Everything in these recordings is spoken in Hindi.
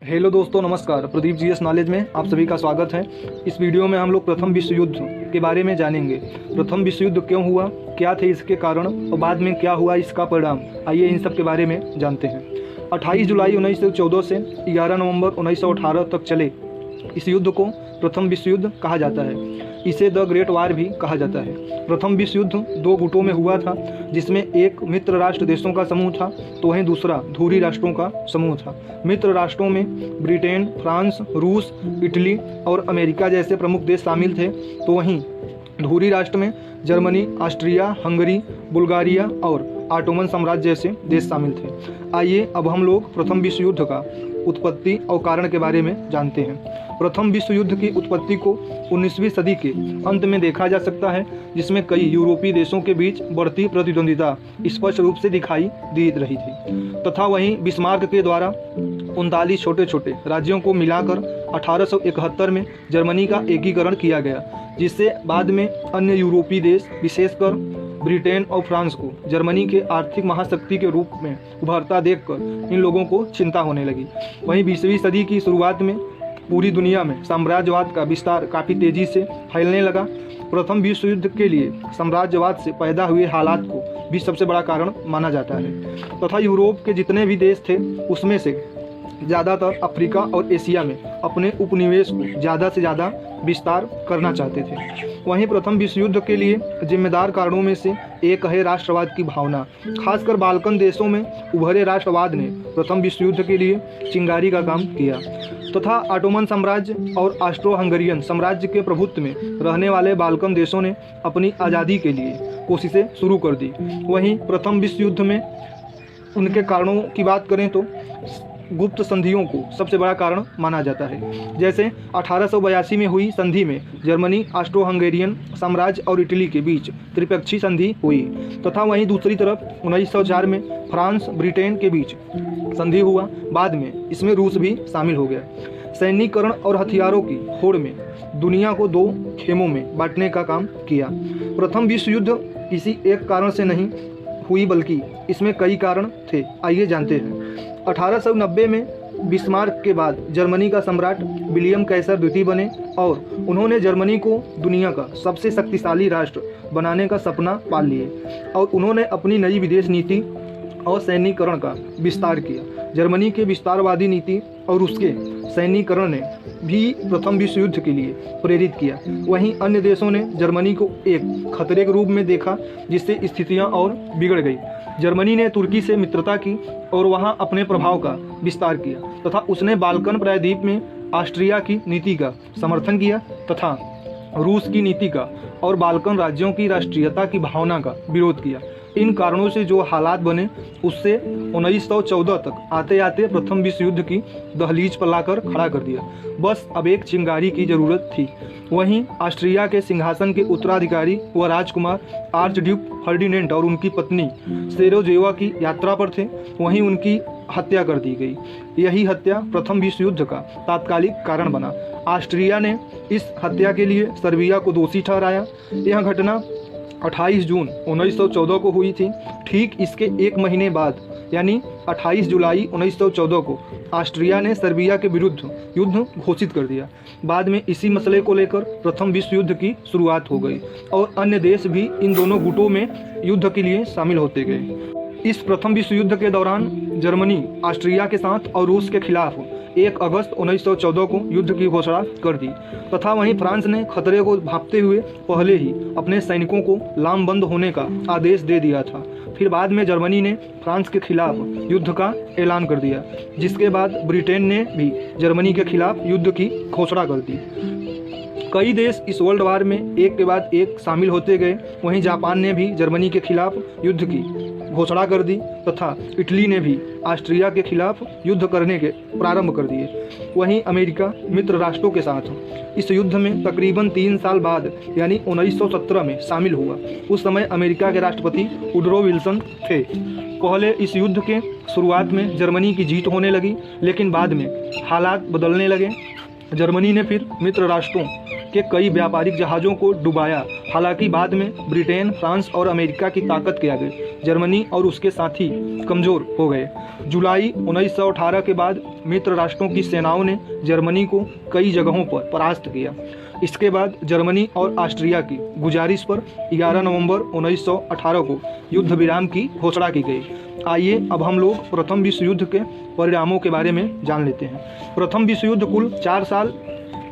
हेलो दोस्तों, नमस्कार। प्रदीप जीएस नॉलेज में आप सभी का स्वागत है। इस वीडियो में हम लोग प्रथम विश्व युद्ध के बारे में जानेंगे। प्रथम विश्व युद्ध क्यों हुआ, क्या थे इसके कारण और बाद में क्या हुआ इसका परिणाम। आइए इन सब के बारे में जानते हैं। 28 जुलाई 1914 से 11 नवंबर 1918 तक चले इस युद्ध को प्रथम विश्व युद्ध कहा जाता है। इसे द ग्रेट वार भी कहा जाता है। प्रथम विश्व युद्ध दो गुटों में हुआ था, जिसमें एक मित्र राष्ट्र देशों का समूह था तो वहीं दूसरा धुरी राष्ट्रों का समूह था। मित्र राष्ट्रों में ब्रिटेन, फ्रांस, रूस, इटली और अमेरिका जैसे प्रमुख देश शामिल थे, तो वहीं धुरी राष्ट्र में जर्मनी, ऑस्ट्रिया, हंगरी, बुल्गारिया और ऑटोमन साम्राज्य जैसे देश शामिल थे। आइए अब हम लोग प्रथम विश्व युद्ध का उत्पत्ति और कारण के बारे में जानते हैं। प्रथम विश्व युद्ध की उत्पत्ति को 19वीं सदी के अंत में देखा जा सकता है, जिसमें कई यूरोपीय देशों के बीच बढ़ती प्रतिद्वंदिता स्पष्ट रूप से दिखाई दे रही थी तथा वहीं बिस्मार्क के द्वारा 39 छोटे छोटे राज्यों को मिलाकर 1871 में जर्मनी का एकीकरण किया गया, जिससे बाद में अन्य यूरोपीय देश विशेषकर ब्रिटेन और फ्रांस को जर्मनी के आर्थिक महाशक्ति के रूप में उभरता देखकर इन लोगों को चिंता होने लगी। वहीं 20वीं सदी की शुरुआत में पूरी दुनिया में साम्राज्यवाद का विस्तार काफ़ी तेज़ी से फैलने लगा। प्रथम विश्व युद्ध के लिए साम्राज्यवाद से पैदा हुए हालात को भी सबसे बड़ा कारण माना जाता है तथा यूरोप के जितने भी देश थे उसमें से ज़्यादातर अफ्रीका और एशिया में अपने उपनिवेश को ज़्यादा से ज़्यादा विस्तार करना चाहते थे। वहीं प्रथम विश्व युद्ध के लिए जिम्मेदार कारणों में से एक है राष्ट्रवाद की भावना। खासकर बाल्कन देशों में उभरे राष्ट्रवाद ने प्रथम विश्व युद्ध के लिए चिंगारी का काम किया तथा ऑटोमन साम्राज्य और ऑस्ट्रो हंगरियन साम्राज्य के प्रभुत्व में रहने वाले बाल्कन देशों ने अपनी आज़ादी के लिए कोशिशें शुरू कर दी। वहीं प्रथम विश्व युद्ध में उनके कारणों की बात करें तो गुप्त संधियों को सबसे बड़ा कारण माना जाता है। जैसे 1882 में हुई संधि में जर्मनी, ऑस्ट्रो हंगेरियन साम्राज्य और इटली के बीच त्रिपक्षीय संधि हुई तथा वहीं दूसरी तरफ 1904 में फ्रांस, ब्रिटेन के बीच संधि हुआ। बाद में इसमें रूस भी शामिल हो गया। सैन्यीकरण और हथियारों की होड़ में दुनिया को दो खेमों में बांटने का काम किया। प्रथम विश्व युद्ध किसी एक कारण से नहीं हुई, बल्कि इसमें कई कारण थे। आइए जानते हैं। 1890 में बिस्मार्क के बाद जर्मनी का सम्राट विलियम कैसर द्वितीय बने और उन्होंने जर्मनी को दुनिया का सबसे शक्तिशाली राष्ट्र बनाने का सपना पाल लिए और उन्होंने अपनी नई विदेश नीति और सैन्यीकरण का विस्तार किया। जर्मनी के विस्तारवादी नीति और उसके सैन्यीकरण ने भी प्रथम विश्व युद्ध के लिए प्रेरित किया। वहीं अन्य देशों ने जर्मनी को एक खतरे के रूप में देखा, जिससे स्थितियां और बिगड़ गई। जर्मनी ने तुर्की से मित्रता की और वहां अपने प्रभाव का विस्तार किया तथा उसने बाल्कन प्रायद्वीप में ऑस्ट्रिया की नीति का समर्थन किया तथा रूस की नीति का और बाल्कन राज्यों की राष्ट्रीयता की भावना का विरोध किया। इन कारणों से जो हालात बने उससे 1914 तक आते आते प्रथम विश्व युद्ध की दहलीज पर लाकर खड़ा कर दिया। बस अब एक चिंगारी की जरूरत थी। वहीं ऑस्ट्रिया के सिंहासन के उत्तराधिकारी व राजकुमार आर्च ड्यूक फर्डिनेंट और उनकी पत्नी सेरोजेवा की यात्रा पर थे। वहीं उनकी हत्या कर दी गई। यही हत्या प्रथम विश्व युद्ध का तात्कालिक कारण बना। ऑस्ट्रिया ने इस हत्या के लिए सर्बिया को दोषी ठहराया। यह घटना 28 जून 1914 को हुई थी। ठीक इसके एक महीने बाद यानी 28 जुलाई 1914 को ऑस्ट्रिया ने सर्बिया के विरुद्ध युद्ध घोषित कर दिया। बाद में इसी मसले को लेकर प्रथम विश्व युद्ध की शुरुआत हो गई और अन्य देश भी इन दोनों गुटों में युद्ध के लिए शामिल होते गए। इस प्रथम विश्व युद्ध के दौरान जर्मनी ऑस्ट्रिया के साथ और रूस के खिलाफ 1 अगस्त 1914 को युद्ध की घोषणा कर दी तथा वहीं फ्रांस ने खतरे को भांपते हुए पहले ही अपने सैनिकों को लामबंद होने का आदेश दे दिया था। फिर बाद में जर्मनी ने फ्रांस के खिलाफ युद्ध का ऐलान कर दिया, जिसके बाद ब्रिटेन ने भी जर्मनी के खिलाफ युद्ध की घोषणा कर दी। कई देश इस वर्ल्ड वार में एक के बाद एक शामिल होते गए। वहीं जापान ने भी जर्मनी के खिलाफ युद्ध की घोषणा कर दी तथा इटली ने भी ऑस्ट्रिया के खिलाफ युद्ध करने के प्रारंभ कर दिए। वहीं अमेरिका मित्र राष्ट्रों के साथ इस युद्ध में तकरीबन 3 साल बाद यानी 1917 में शामिल हुआ। उस समय अमेरिका के राष्ट्रपति वुडरो विल्सन थे। पहले इस युद्ध के शुरुआत में जर्मनी की जीत होने लगी, लेकिन बाद में हालात बदलने लगे। जर्मनी ने फिर मित्र राष्ट्रों के कई व्यापारिक जहाज़ों को डुबाया। हालांकि बाद में ब्रिटेन, फ्रांस और अमेरिका की ताकत के आगे जर्मनी और उसके साथी कमज़ोर हो गए। जुलाई 1918 के बाद मित्र राष्ट्रों की सेनाओं ने जर्मनी को कई जगहों पर परास्त किया। इसके बाद जर्मनी और ऑस्ट्रिया की गुजारिश पर 11 नवंबर 1918 को युद्ध विराम की घोषणा की गई। आइए अब हम लोग प्रथम विश्व युद्ध के परिणामों के बारे में जान लेते हैं। प्रथम विश्व युद्ध कुल 4 साल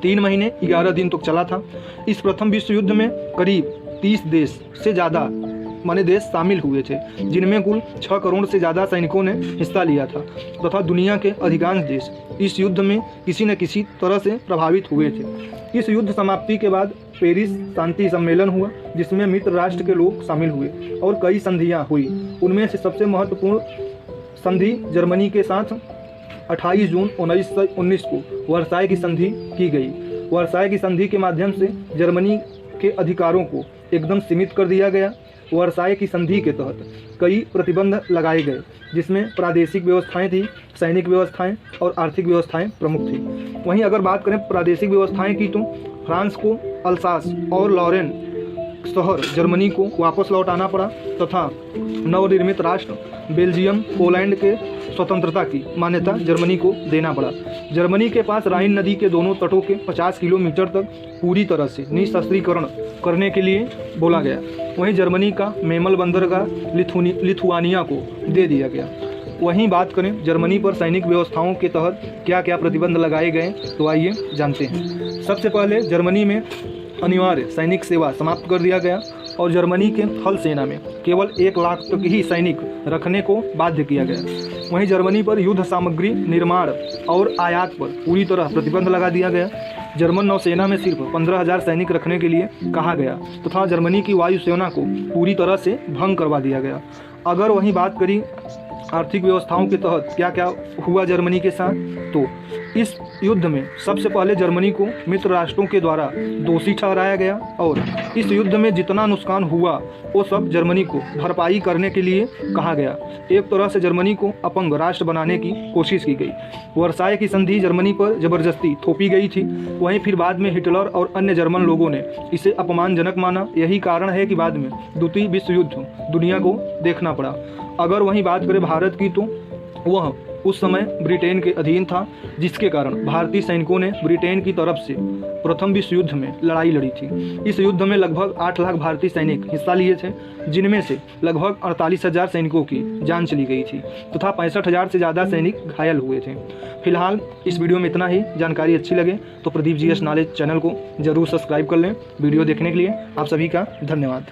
3 महीने 11 दिन तक चला था। इस प्रथम विश्व युद्ध में करीब 30 देश से ज़्यादा देश शामिल हुए थे, जिनमें कुल 6 करोड़ से ज़्यादा सैनिकों ने हिस्सा लिया था तथा दुनिया के अधिकांश देश इस युद्ध में किसी न किसी तरह से प्रभावित हुए थे। इस युद्ध समाप्ति के बाद पेरिस शांति सम्मेलन हुआ, जिसमें मित्र राष्ट्र के लोग शामिल हुए और कई संधियाँ हुई। उनमें से सबसे महत्वपूर्ण संधि जर्मनी के साथ 28 जून 1919 को वर्साय की संधि की गई। वर्साय की संधि के माध्यम से जर्मनी के अधिकारों को एकदम सीमित कर दिया गया। वर्साय की संधि के तहत कई प्रतिबंध लगाए गए, जिसमें प्रादेशिक व्यवस्थाएं थी, सैनिक व्यवस्थाएं और आर्थिक व्यवस्थाएं प्रमुख थी। वहीं अगर बात करें प्रादेशिक व्यवस्थाएं की, तो फ्रांस को अल्सास और लॉरेन शहर जर्मनी को वापस लौटाना पड़ा तथा नवनिर्मित राष्ट्र बेल्जियम, पोलैंड के स्वतंत्रता की मान्यता जर्मनी को देना पड़ा। जर्मनी के पास राइन नदी के दोनों तटों के 50 किलोमीटर तक पूरी तरह से निशस्त्रीकरण करने के लिए बोला गया। वहीं जर्मनी का मेमल बंदरगाह लिथुआनिया को दे दिया गया। वहीं बात करें जर्मनी पर सैनिक व्यवस्थाओं के तहत क्या क्या प्रतिबंध लगाए गए, तो आइए जानते हैं। सबसे पहले जर्मनी में अनिवार्य सैनिक सेवा समाप्त कर दिया गया और जर्मनी के थल सेना में केवल 1 लाख तक ही सैनिक रखने को बाध्य किया गया। वहीं जर्मनी पर युद्ध सामग्री निर्माण और आयात पर पूरी तरह प्रतिबंध लगा दिया गया। जर्मन नौसेना में सिर्फ 15,000 सैनिक रखने के लिए कहा गया तथा जर्मनी की वायुसेना को पूरी तरह से भंग करवा दिया गया। अगर वहीं बात करी आर्थिक व्यवस्थाओं के तहत क्या क्या हुआ जर्मनी के साथ, तो इस युद्ध में सबसे पहले जर्मनी को मित्र राष्ट्रों के द्वारा दोषी ठहराया गया और इस युद्ध में जितना नुकसान हुआ वो सब जर्मनी को भरपाई करने के लिए कहा गया। एक तरह से जर्मनी को अपंग राष्ट्र बनाने की कोशिश की गई। वर्साय की संधि जर्मनी पर जबरदस्ती थोपी गई थी। वहीं फिर बाद में हिटलर और अन्य जर्मन लोगों ने इसे अपमानजनक माना। यही कारण है कि बाद में द्वितीय विश्व युद्ध दुनिया को देखना पड़ा। अगर वहीं बात करें भारत की, तो वह उस समय ब्रिटेन के अधीन था, जिसके कारण भारतीय सैनिकों ने ब्रिटेन की तरफ से प्रथम विश्व युद्ध में लड़ाई लड़ी थी। इस युद्ध में लगभग 8 लाख भारतीय सैनिक हिस्सा लिए थे, जिनमें से लगभग 48,000 सैनिकों की जान चली गई थी तथा 65,000 से ज़्यादा सैनिक घायल हुए थे। फिलहाल इस वीडियो में इतना ही। जानकारी अच्छी लगे तो प्रदीप GS नॉलेज चैनल को जरूर सब्सक्राइब कर लें। वीडियो देखने के लिए आप सभी का धन्यवाद।